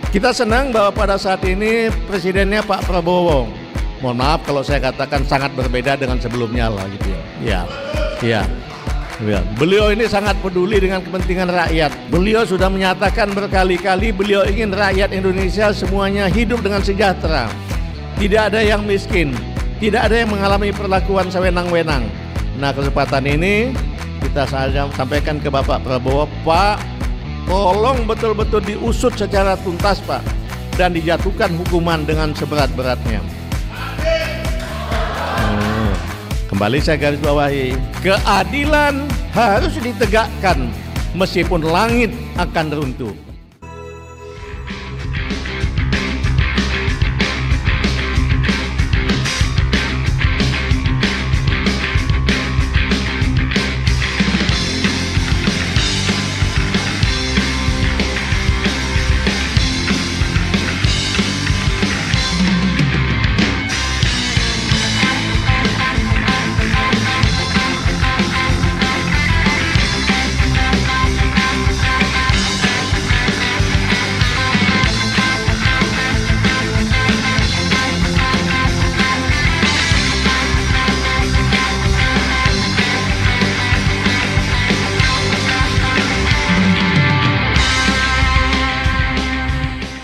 Kita senang bahwa pada saat ini presidennya Pak Prabowo, mohon maaf kalau saya katakan sangat berbeda dengan sebelumnya lah gitu ya. Ya. Beliau ini sangat peduli dengan kepentingan rakyat. Beliau sudah menyatakan berkali-kali beliau ingin rakyat Indonesia semuanya hidup dengan sejahtera. Tidak ada yang miskin, tidak ada yang mengalami perlakuan sewenang-wenang. Nah, kesempatan ini kita sampaikan ke Bapak Prabowo, Pak, tolong betul-betul diusut secara tuntas, Pak, dan dijatuhkan hukuman dengan seberat-beratnya. Kembali saya garis bawahi, keadilan harus ditegakkan meskipun langit akan runtuh.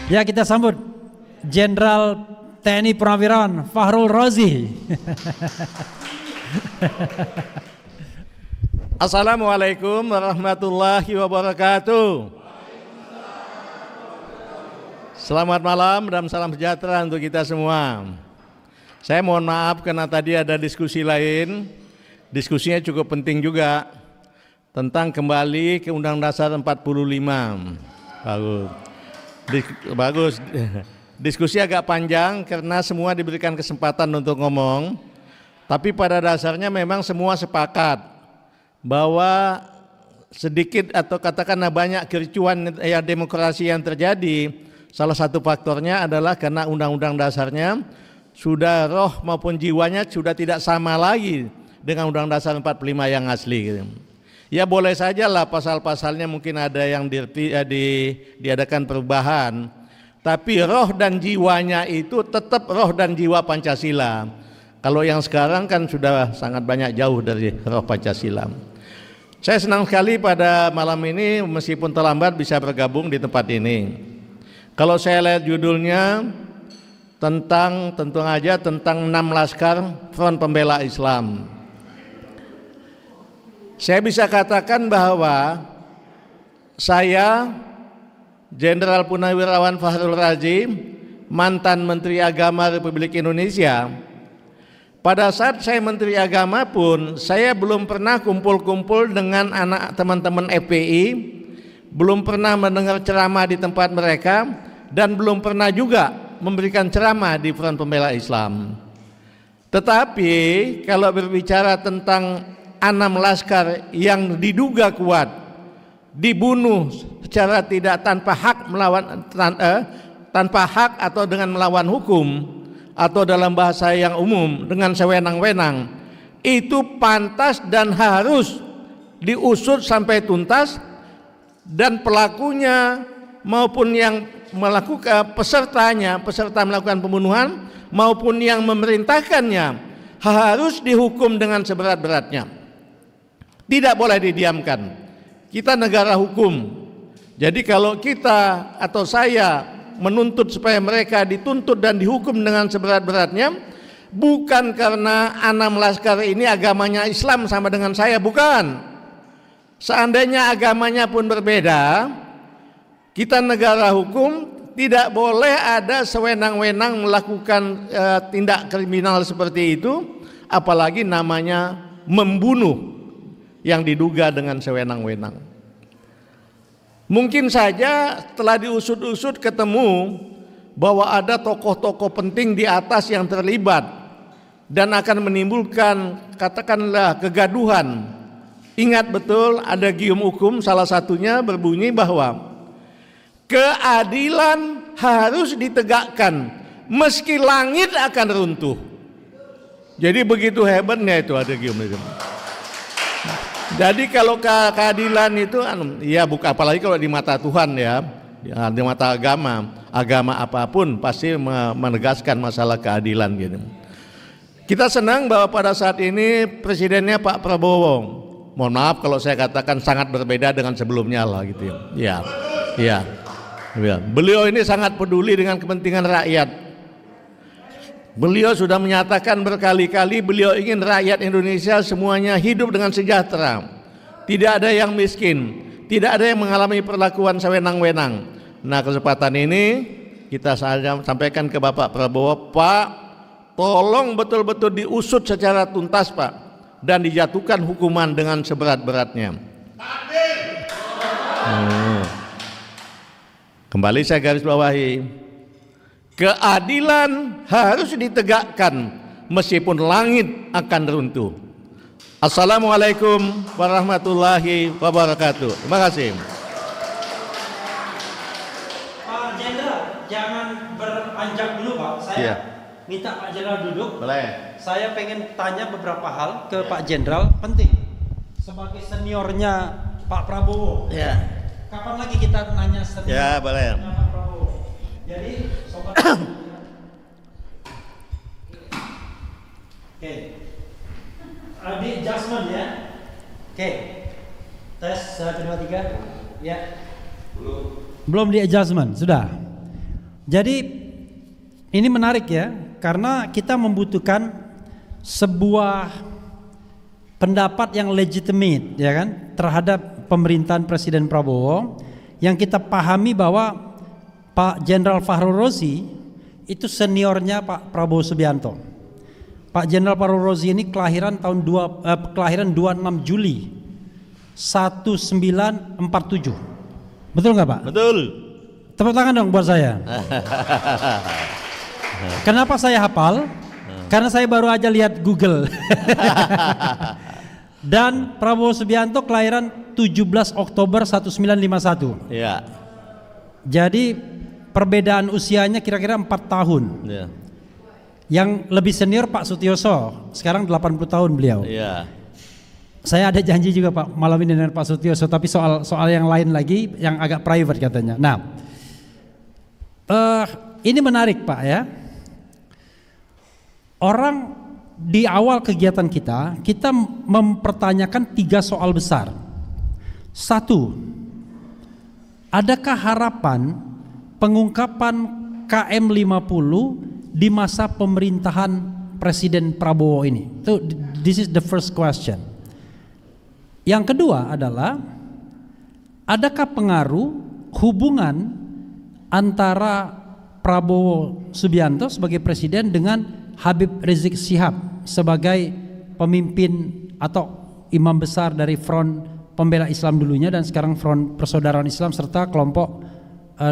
Ya, kita sambut Jenderal TNI Purnawirawan Fakhrul Razi. Assalamualaikum warahmatullahi wabarakatuh. Selamat malam dan salam sejahtera untuk kita semua. Saya mohon maaf karena tadi ada diskusi lain. Diskusinya cukup penting juga tentang kembali ke Undang-Undang Dasar 45. Bagus. Diskusi agak panjang karena semua diberikan kesempatan untuk ngomong. Tapi pada dasarnya memang semua sepakat bahwa sedikit atau katakanlah banyak kericuan demokrasi yang terjadi, salah satu faktornya adalah karena undang-undang dasarnya sudah roh maupun jiwanya sudah tidak sama lagi dengan Undang-Undang Dasar 45 yang asli. Ya boleh saja lah pasal-pasalnya mungkin ada yang diadakan perubahan, tapi roh dan jiwanya itu tetap roh dan jiwa Pancasila. Kalau yang sekarang kan sudah sangat banyak jauh dari roh Pancasila. Saya senang sekali pada malam ini meskipun terlambat bisa bergabung di tempat ini. Kalau saya lihat judulnya tentu saja tentang 6 laskar Front Pembela Islam. Saya bisa katakan bahwa saya, Jenderal Purnawirawan Fakhrul Razi, mantan Menteri Agama Republik Indonesia, pada saat saya Menteri Agama pun saya belum pernah kumpul-kumpul dengan anak teman-teman FPI, belum pernah mendengar ceramah di tempat mereka, dan belum pernah juga memberikan ceramah di Front Pembela Islam. Tetapi kalau berbicara tentang 6 laskar yang diduga kuat dibunuh secara tidak tanpa hak atau dengan melawan hukum atau dalam bahasa yang umum dengan sewenang-wenang, itu pantas dan harus diusut sampai tuntas, dan pelakunya maupun yang melakukan peserta melakukan pembunuhan maupun yang memerintahkannya harus dihukum dengan seberat-beratnya. Tidak boleh didiamkan. Kita negara hukum. Jadi kalau kita atau saya menuntut supaya mereka dituntut dan dihukum dengan seberat-beratnya, bukan karena 6 laskar ini agamanya Islam sama dengan saya, bukan. Seandainya agamanya pun berbeda, kita negara hukum, tidak boleh ada sewenang-wenang melakukan tindak kriminal seperti itu, apalagi namanya membunuh yang diduga dengan sewenang-wenang. Mungkin saja setelah diusut-usut ketemu bahwa ada tokoh-tokoh penting di atas yang terlibat dan akan menimbulkan katakanlah kegaduhan. Ingat betul ada gium hukum, salah satunya berbunyi bahwa keadilan harus ditegakkan meski langit akan runtuh. Jadi begitu hebatnya itu ada gium itu. Jadi kalau keadilan itu ya bukan, apalagi kalau di mata Tuhan ya, Ya, di mata agama apapun pasti menegaskan masalah keadilan gitu. Kita senang bahwa pada saat ini presidennya Pak Prabowo. Mohon maaf kalau saya katakan sangat berbeda dengan sebelumnya lah gitu ya. Ya. Beliau ini sangat peduli dengan kepentingan rakyat. Beliau sudah menyatakan berkali-kali beliau ingin rakyat Indonesia semuanya hidup dengan sejahtera. Tidak ada yang miskin, tidak ada yang mengalami perlakuan sewenang-wenang. Nah, kesempatan ini kita sampaikan ke Bapak Prabowo, Pak, tolong betul-betul diusut secara tuntas, Pak, dan dijatuhkan hukuman dengan seberat-beratnya. Kembali saya garis bawahi, keadilan harus ditegakkan meskipun langit akan runtuh. Assalamualaikum warahmatullahi wabarakatuh. Terima kasih. Pak Jenderal, jangan beranjak dulu Pak. Saya minta Pak Jenderal duduk. Boleh. Saya pengen tanya beberapa hal ke Pak Jenderal, penting. Sebagai seniornya Pak Prabowo. Ya. Kapan lagi kita nanya senior? Ya, boleh. Pak Prabowo. Jadi, sobat. Oke. Di adjustment ya. Oke. Tes 1 2 3. Ya. Belum di adjustment, sudah. Jadi ini menarik ya, karena kita membutuhkan sebuah pendapat yang legitimate ya kan terhadap pemerintahan Presiden Prabowo, yang kita pahami bahwa Pak Jenderal Fahrul Razi itu seniornya Pak Prabowo Subianto. Pak Jenderal Fahrul Razi ini kelahiran 26 Juli 1947. Betul nggak Pak? Betul. Tepuk tangan dong buat saya. Kenapa saya hafal? Karena saya baru aja lihat Google. Dan Prabowo Subianto kelahiran 17 Oktober 1951. Ya. Jadi perbedaan usianya kira-kira 4 tahun. Ya. Yang lebih senior Pak Sutioso, sekarang 80 tahun beliau. Ya. Saya ada janji juga Pak malam ini dengan Pak Sutioso, tapi soal yang lain lagi yang agak private katanya. Nah, ini menarik Pak ya. Orang di awal kegiatan kita mempertanyakan 3 soal besar. 1, adakah harapan pengungkapan KM50 di masa pemerintahan Presiden Prabowo ini? This is the first question. Yang kedua adalah, adakah pengaruh hubungan antara Prabowo Subianto sebagai presiden dengan Habib Rizik Syihab sebagai pemimpin atau imam besar dari Front Pembela Islam dulunya dan sekarang Front Persaudaraan Islam serta kelompok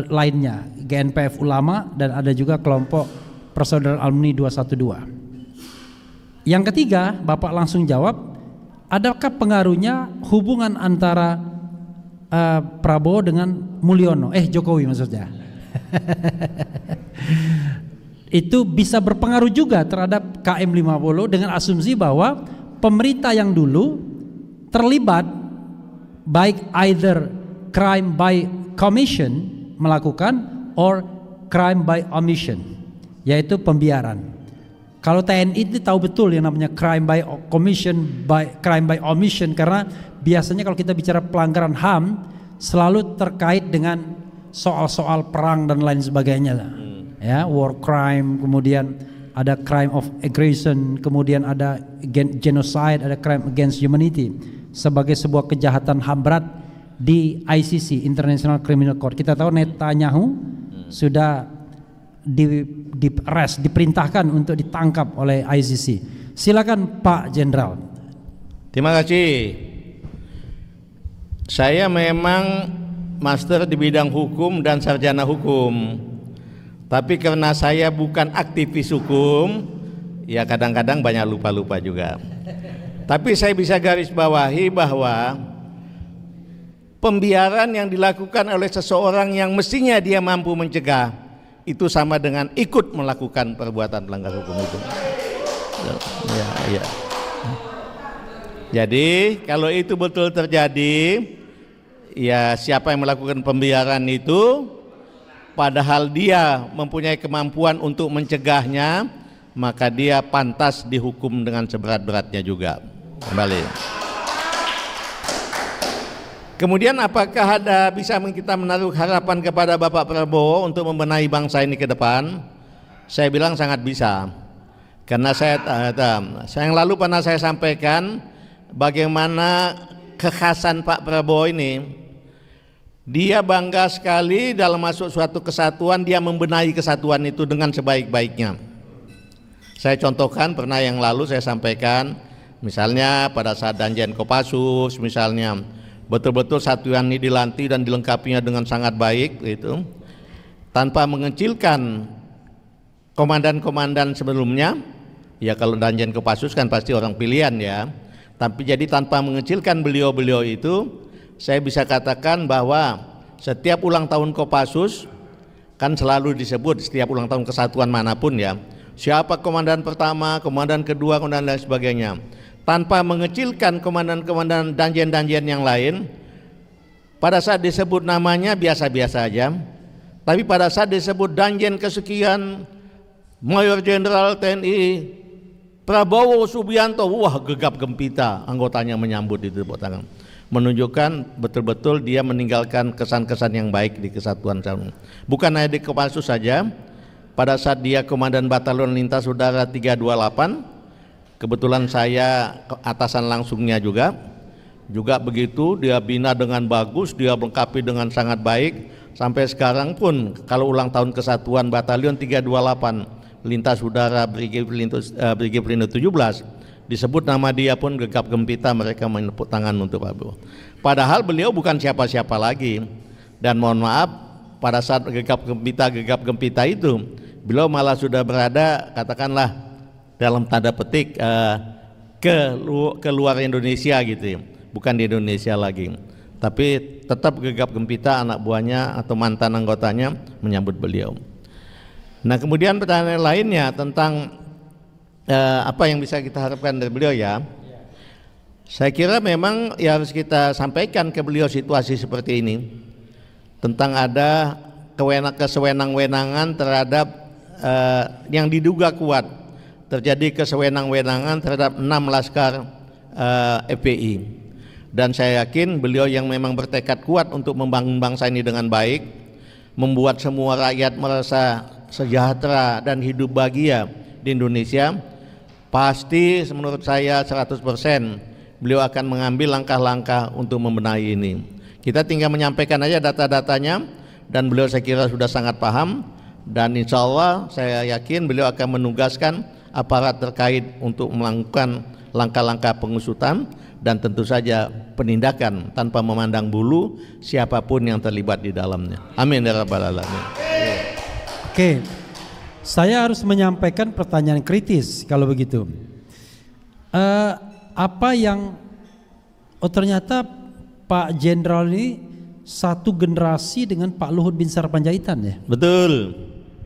lainnya, GNPF Ulama, dan ada juga kelompok Persaudaraan Alumni 212. Yang ketiga, Bapak langsung jawab, adakah pengaruhnya hubungan antara Prabowo dengan Mulyono, Jokowi maksudnya. Itu bisa berpengaruh juga terhadap KM50 dengan asumsi bahwa pemerintah yang dulu terlibat baik either crime by commission melakukan or crime by omission, yaitu pembiaran. Kalau TNI itu tahu betul yang namanya crime by commission, crime by omission, karena biasanya kalau kita bicara pelanggaran HAM selalu terkait dengan soal-soal perang dan lain sebagainya. Ya, war crime, kemudian ada crime of aggression, kemudian ada genocide, ada crime against humanity sebagai sebuah kejahatan HAM berat di ICC, International Criminal Court. Kita tahu Netanyahu sudah diperintahkan untuk ditangkap oleh ICC. Silakan Pak Jenderal. Terima kasih. Saya memang master di bidang hukum dan sarjana hukum. Tapi karena saya bukan aktivis hukum, ya kadang-kadang banyak lupa-lupa juga. Tapi saya bisa garis bawahi bahwa pembiaran yang dilakukan oleh seseorang yang mestinya dia mampu mencegah itu sama dengan ikut melakukan perbuatan pelanggar hukum itu. Ya. Jadi kalau itu betul terjadi, ya siapa yang melakukan pembiaran itu padahal dia mempunyai kemampuan untuk mencegahnya, maka dia pantas dihukum dengan seberat-beratnya juga. Kembali. Kemudian apakah bisa kita menaruh harapan kepada Bapak Prabowo untuk membenahi bangsa ini ke depan? Saya bilang sangat bisa. Karena yang lalu pernah saya sampaikan bagaimana kekhasan Pak Prabowo ini. Dia bangga sekali dalam masuk suatu kesatuan, dia membenahi kesatuan itu dengan sebaik-baiknya. Saya contohkan, pernah yang lalu saya sampaikan, misalnya pada saat Danjen Kopassus, misalnya betul-betul satuan ini dilantik dan dilengkapinya dengan sangat baik, gitu, tanpa mengecilkan komandan-komandan sebelumnya. Ya kalau Danjen Kopassus kan pasti orang pilihan ya, tapi jadi tanpa mengecilkan beliau-beliau itu, saya bisa katakan bahwa setiap ulang tahun Kopassus kan selalu disebut setiap ulang tahun kesatuan manapun ya, siapa komandan pertama, komandan kedua, komandan dan sebagainya, tanpa mengecilkan komandan-komandan danjen-danjen yang lain. Pada saat disebut namanya biasa-biasa aja, tapi pada saat disebut danjen kesekian, Mayor Jenderal TNI Prabowo Subianto, wah gegap gempita anggotanya menyambut itu, tepuk tangan, menunjukkan betul-betul dia meninggalkan kesan-kesan yang baik di kesatuan. Bukan hanya di Kopassus saja, pada saat dia komandan Batalion Lintas Udara 328, kebetulan saya atasan langsungnya juga begitu, dia bina dengan bagus, dia lengkapi dengan sangat baik. Sampai sekarang pun kalau ulang tahun kesatuan Batalion 328 Lintas Udara Brigif Pelindung 17 disebut nama dia pun gegap gempita, mereka menepuk tangan untuk Prabowo. Padahal beliau bukan siapa-siapa lagi, dan mohon maaf pada saat gegap gempita itu beliau malah sudah berada, katakanlah dalam tanda petik ke luar Indonesia gitu ya. Bukan di Indonesia lagi, tapi tetap gegap gempita anak buahnya atau mantan anggotanya menyambut beliau. Nah kemudian pertanyaan lainnya tentang apa yang bisa kita harapkan dari beliau ya. Saya kira memang ya harus kita sampaikan ke beliau situasi seperti ini, tentang ada kesewenang-wenangan terhadap yang diduga kuat terjadi kesewenang-wenangan terhadap 6 laskar FPI, dan saya yakin beliau yang memang bertekad kuat untuk membangun bangsa ini dengan baik, membuat semua rakyat merasa sejahtera dan hidup bahagia di Indonesia, pasti menurut saya 100% beliau akan mengambil langkah-langkah untuk membenahi ini. Kita tinggal menyampaikan aja data-datanya, dan beliau saya kira sudah sangat paham, dan insya Allah saya yakin beliau akan menugaskan aparat terkait untuk melakukan langkah-langkah pengusutan dan tentu saja penindakan tanpa memandang bulu siapapun yang terlibat di dalamnya. Amin ya rabbal alamin. Oke, saya harus menyampaikan pertanyaan kritis kalau begitu. Apa yang ternyata Pak Jenderal ini satu generasi dengan Pak Luhut Binsar Panjaitan ya? Betul.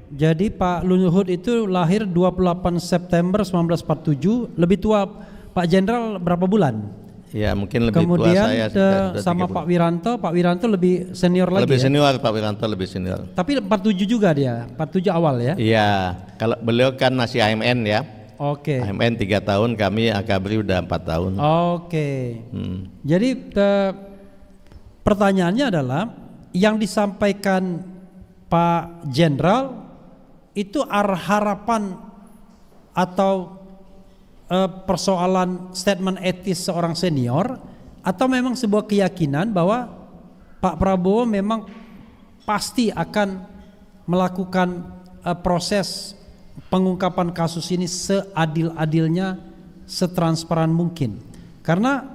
Jadi Pak Luhut itu lahir 28 September 1947, lebih tua Pak Jenderal berapa bulan? Ya mungkin lebih kemudian tua saya. Kemudian sama Pak Wiranto lebih senior lagi. Lebih senior ya? Pak Wiranto lebih senior. Tapi 47 juga dia, 47 awal ya? Iya, kalau beliau kan masih AMN ya. Oke. AMN 3 tahun, kami Akabri udah 4 tahun. Oke. Jadi pertanyaannya adalah yang disampaikan Pak Jenderal itu harapan atau persoalan statement etis seorang senior, atau memang sebuah keyakinan bahwa Pak Prabowo memang pasti akan melakukan proses pengungkapan kasus ini seadil-adilnya, setransparan mungkin. Karena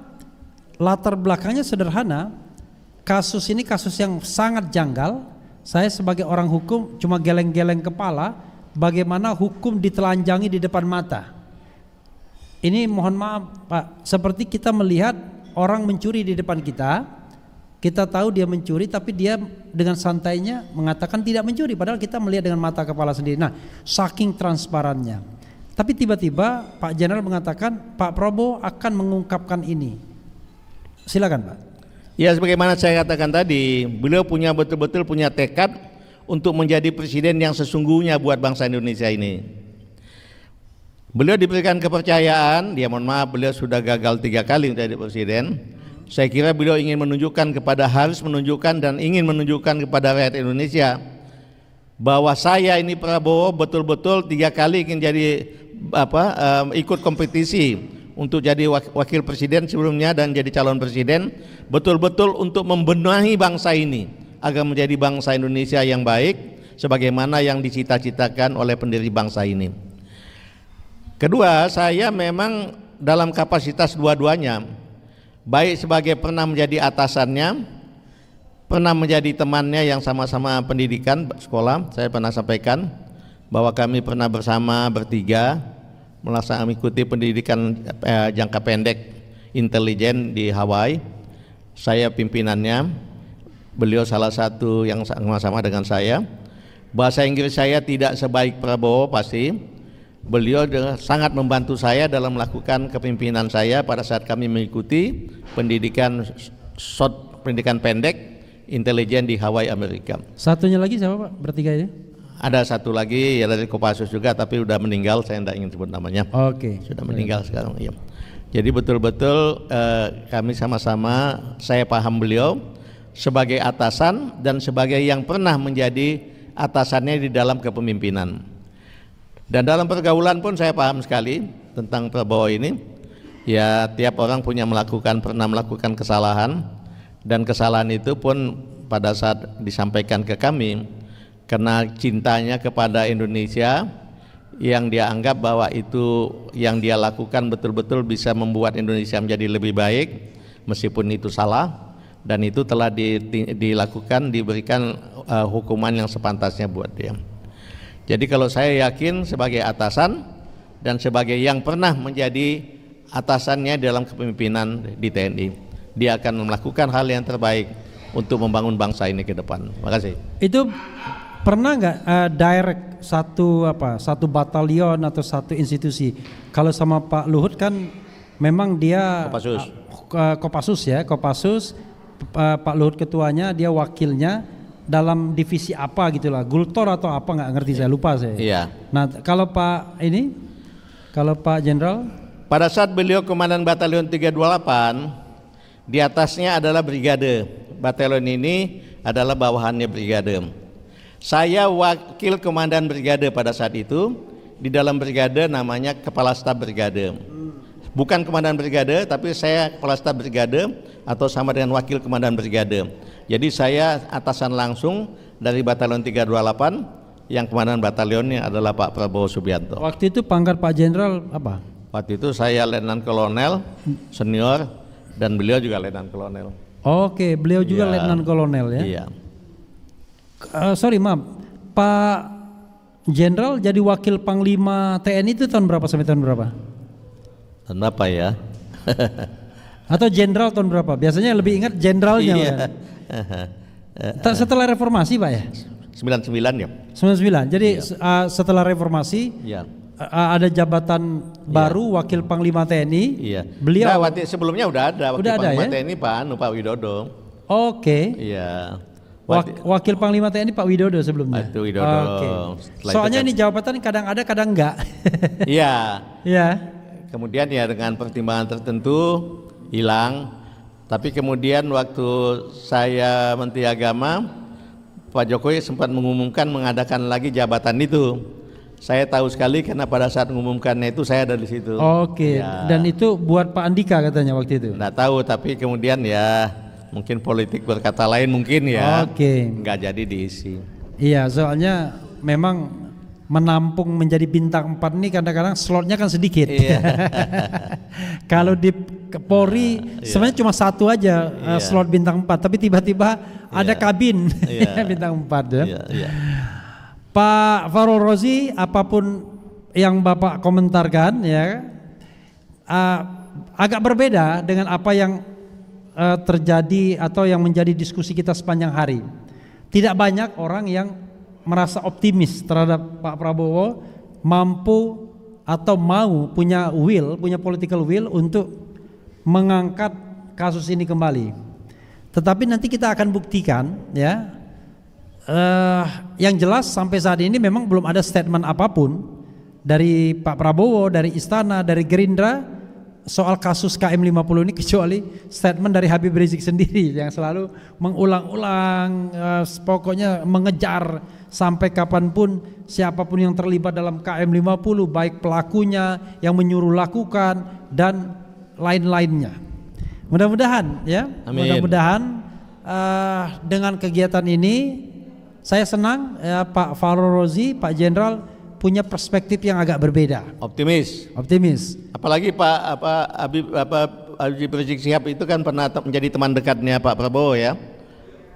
latar belakangnya sederhana, kasus ini kasus yang sangat janggal. Saya sebagai orang hukum cuma geleng-geleng kepala bagaimana hukum ditelanjangi di depan mata. Ini mohon maaf Pak, seperti kita melihat orang mencuri di depan kita, kita tahu dia mencuri tapi dia dengan santainya mengatakan tidak mencuri, padahal kita melihat dengan mata kepala sendiri. Nah, saking transparannya. Tapi tiba-tiba Pak Jenderal mengatakan Pak Prabowo akan mengungkapkan ini. Silakan Pak. Ya sebagaimana saya katakan tadi, beliau betul-betul punya tekad untuk menjadi presiden yang sesungguhnya buat bangsa Indonesia ini. Beliau diberikan kepercayaan, ya mohon maaf beliau sudah gagal 3 kali menjadi presiden. Saya kira beliau ingin menunjukkan harus menunjukkan dan ingin menunjukkan kepada rakyat Indonesia bahwa saya ini Prabowo betul-betul 3 kali ingin jadi ikut kompetisi untuk jadi wakil presiden sebelumnya dan jadi calon presiden, betul-betul untuk membenahi bangsa ini agar menjadi bangsa Indonesia yang baik sebagaimana yang dicita-citakan oleh pendiri bangsa ini. Kedua, saya memang dalam kapasitas dua-duanya, baik sebagai pernah menjadi atasannya, pernah menjadi temannya yang sama-sama pendidikan sekolah. Saya pernah sampaikan bahwa kami pernah bersama bertiga mengikuti pendidikan jangka pendek intelijen di Hawaii. Saya pimpinannya, beliau salah satu yang sama-sama dengan saya. Bahasa Inggris saya tidak sebaik Prabowo pasti. Beliau sangat membantu saya dalam melakukan kepemimpinan saya pada saat kami mengikuti pendidikan pendek intelijen di Hawaii, Amerika. Satunya lagi siapa Pak? Bertiga ini? Ada satu lagi ya dari Kopassus juga, tapi udah meninggal, saya tidak ingin sebut namanya. Oke. Sudah meninggal sekarang. Iya. Jadi betul-betul kami sama-sama, saya paham beliau sebagai atasan dan sebagai yang pernah menjadi atasannya di dalam kepemimpinan. Dan dalam pergaulan pun saya paham sekali tentang Prabowo ini. Ya tiap orang pernah melakukan kesalahan, dan kesalahan itu pun pada saat disampaikan ke kami karena cintanya kepada Indonesia, yang dia anggap bahwa itu yang dia lakukan betul-betul bisa membuat Indonesia menjadi lebih baik meskipun itu salah, dan itu telah diberikan hukuman yang sepantasnya buat dia. Jadi kalau saya yakin sebagai atasan dan sebagai yang pernah menjadi atasannya dalam kepemimpinan di TNI, dia akan melakukan hal yang terbaik untuk membangun bangsa ini ke depan. Terima kasih. Itu pernah nggak direct satu batalion atau satu institusi? Kalau sama Pak Luhut kan memang dia Kopassus, Pak Luhut ketuanya, dia wakilnya dalam divisi apa gitulah, Gultor atau apa nggak ngerti, saya lupa saya. Iya. Nah kalau Pak Jenderal, pada saat beliau Komandan Batalion 328, di atasnya adalah brigade. Batalion ini adalah bawahannya brigade. Saya wakil komandan brigade pada saat itu. Di dalam brigade namanya kepala staf brigade. Bukan komandan brigade, tapi saya kepala staf brigade atau sama dengan wakil komandan brigade. Jadi saya atasan langsung dari Batalion 328, yang komandan batalionnya adalah Pak Prabowo Subianto. Waktu itu pangkat Pak Jenderal apa? Waktu itu saya Letnan Kolonel senior dan beliau juga Letnan Kolonel. Oke, beliau juga Ya. Letnan Kolonel ya. Iya. Sorry maaf, Pak Jenderal jadi wakil Panglima TNI itu tahun berapa sampai tahun berapa? Dan apa ya? Atau Jenderal tahun berapa? Biasanya lebih ingat Jenderalnya. Iya. Setelah reformasi Pak ya? 99 ya. 99. Jadi setelah reformasi Iya. Ada jabatan baru wakil Panglima TNI. Iya. Beliau Sebelumnya udah ada wakil Panglima TNI Pak Widodo. Oke. Iya. Wakil Panglima TNI Pak Widodo sebelumnya. Itu Widodo. Oke. Soalnya ini jabatan kadang ada kadang enggak. Iya. Iya. Kemudian ya dengan pertimbangan tertentu hilang. Tapi kemudian waktu saya Menteri Agama, Pak Jokowi sempat mengumumkan mengadakan lagi jabatan itu. Saya tahu sekali karena pada saat mengumumkannya itu saya ada di situ. Oke. Ya. Dan itu buat Pak Andika katanya waktu itu. Nggak tahu, tapi kemudian ya mungkin politik berkata lain mungkin ya. Oke. Nggak jadi diisi. Iya, soalnya memang menampung menjadi bintang 4 ini kadang-kadang slotnya kan sedikit. Iya. Kalau di Polri sebenarnya cuma satu aja slot bintang 4, tapi tiba-tiba ada kabin bintang 4 ya. Iya. Pak Farul Rozi, apapun yang Bapak komentarkan ya, agak berbeda dengan apa yang terjadi atau yang menjadi diskusi kita sepanjang hari. Tidak banyak orang yang merasa optimis terhadap Pak Prabowo mampu atau mau punya political will untuk mengangkat kasus ini kembali. Tetapi nanti kita akan buktikan ya, Yang jelas sampai saat ini memang belum ada statement apapun dari Pak Prabowo, dari Istana, dari Gerindra soal kasus KM50 ini, kecuali statement dari Habib Rizik sendiri yang selalu mengulang-ulang, pokoknya mengejar sampai kapanpun siapapun yang terlibat dalam KM50, baik pelakunya, yang menyuruh lakukan dan lain-lainnya. Mudah-mudahan ya, Amin. mudah-mudahan dengan kegiatan ini saya senang ya, Pak Fahru Rozi, Pak Jenderal punya perspektif yang agak berbeda. Optimis. Apalagi Habib Rizik Syihab itu kan pernah menjadi teman dekatnya Pak Prabowo ya.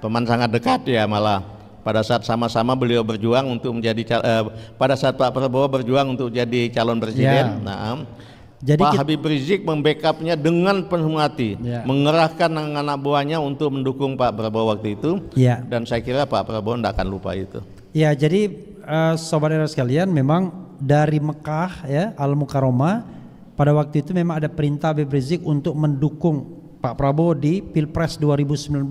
Teman sangat dekat ya, malah pada saat sama-sama beliau berjuang untuk menjadi pada saat Pak Prabowo berjuang untuk jadi calon presiden. Ya. Nah, Jadi Pak Habib Rizik membackupnya dengan penuh hati, ya, mengerahkan anak buahnya untuk mendukung Pak Prabowo waktu itu. Ya. Dan saya kira Pak Prabowo tidak akan lupa itu. Ya, jadi sobat era sekalian, memang dari Mekah ya, Al Mukarramah, pada waktu itu memang ada perintah Habib Rizik untuk mendukung Pak Prabowo di Pilpres 2019.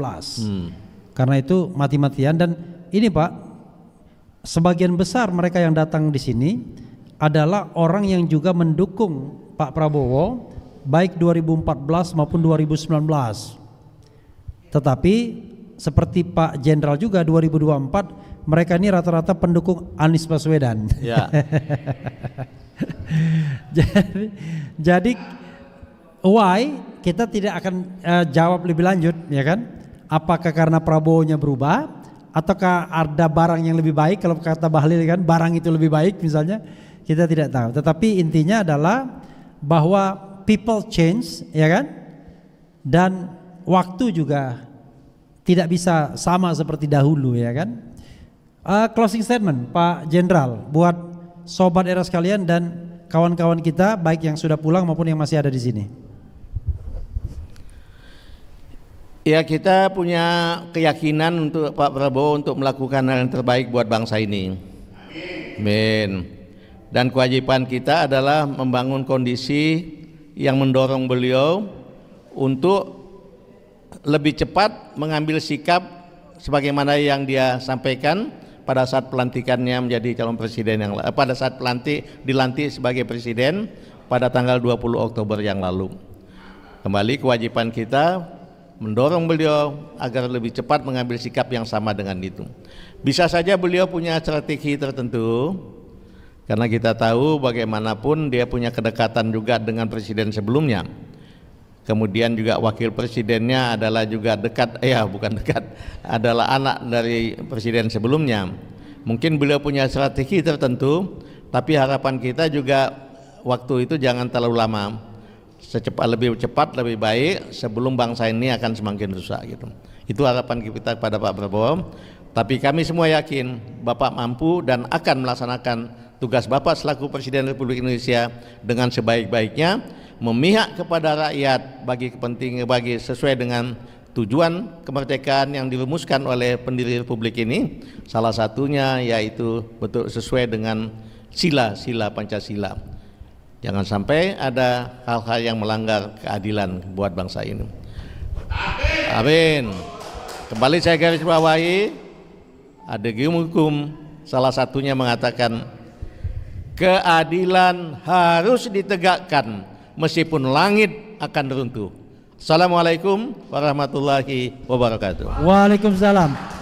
Karena itu mati-matian. Dan ini Pak, sebagian besar mereka yang datang di sini adalah orang yang juga mendukung Pak Prabowo baik 2014 maupun 2019. Tetapi seperti Pak Jenderal juga 2024, mereka ini rata-rata pendukung Anies Baswedan. Ya. jadi why kita tidak akan jawab lebih lanjut, ya kan? Apakah karena Prabowo-nya berubah, ataukah ada barang yang lebih baik? Kalau kata Bahlil kan, barang itu lebih baik misalnya, kita tidak tahu. Tetapi intinya adalah bahwa people change, ya kan? Dan waktu juga tidak bisa sama seperti dahulu, ya kan? Closing statement Pak Jenderal buat sobat era sekalian dan kawan-kawan kita, baik yang sudah pulang maupun yang masih ada di sini. Ya, kita punya keyakinan untuk Pak Prabowo untuk melakukan hal yang terbaik buat bangsa ini. Amin. Dan kewajiban kita adalah membangun kondisi yang mendorong beliau untuk lebih cepat mengambil sikap sebagaimana yang dia sampaikan pada saat pelantikannya menjadi calon presiden pada saat dilantik sebagai presiden pada tanggal 20 Oktober yang lalu. Kembali kewajiban kita mendorong beliau agar lebih cepat mengambil sikap yang sama dengan itu. Bisa saja beliau punya strategi tertentu, karena kita tahu bagaimanapun dia punya kedekatan juga dengan presiden sebelumnya. Kemudian juga wakil presidennya adalah juga adalah anak dari presiden sebelumnya. Mungkin beliau punya strategi tertentu, tapi harapan kita juga waktu itu jangan terlalu lama. Lebih cepat, lebih baik sebelum bangsa ini akan semakin rusak gitu. Itu harapan kita pada Pak Prabowo. Tapi kami semua yakin Bapak mampu dan akan melaksanakan tugas Bapak selaku Presiden Republik Indonesia dengan sebaik-baiknya, memihak kepada rakyat bagi sesuai dengan tujuan kemerdekaan yang dirumuskan oleh pendiri Republik ini. Salah satunya yaitu betul sesuai dengan sila-sila Pancasila. Jangan sampai ada hal-hal yang melanggar keadilan buat bangsa ini. Amin. Kembali saya garis bawahi, ada hukum salah satunya mengatakan keadilan harus ditegakkan meskipun langit akan runtuh. Assalamualaikum warahmatullahi wabarakatuh. Waalaikumsalam.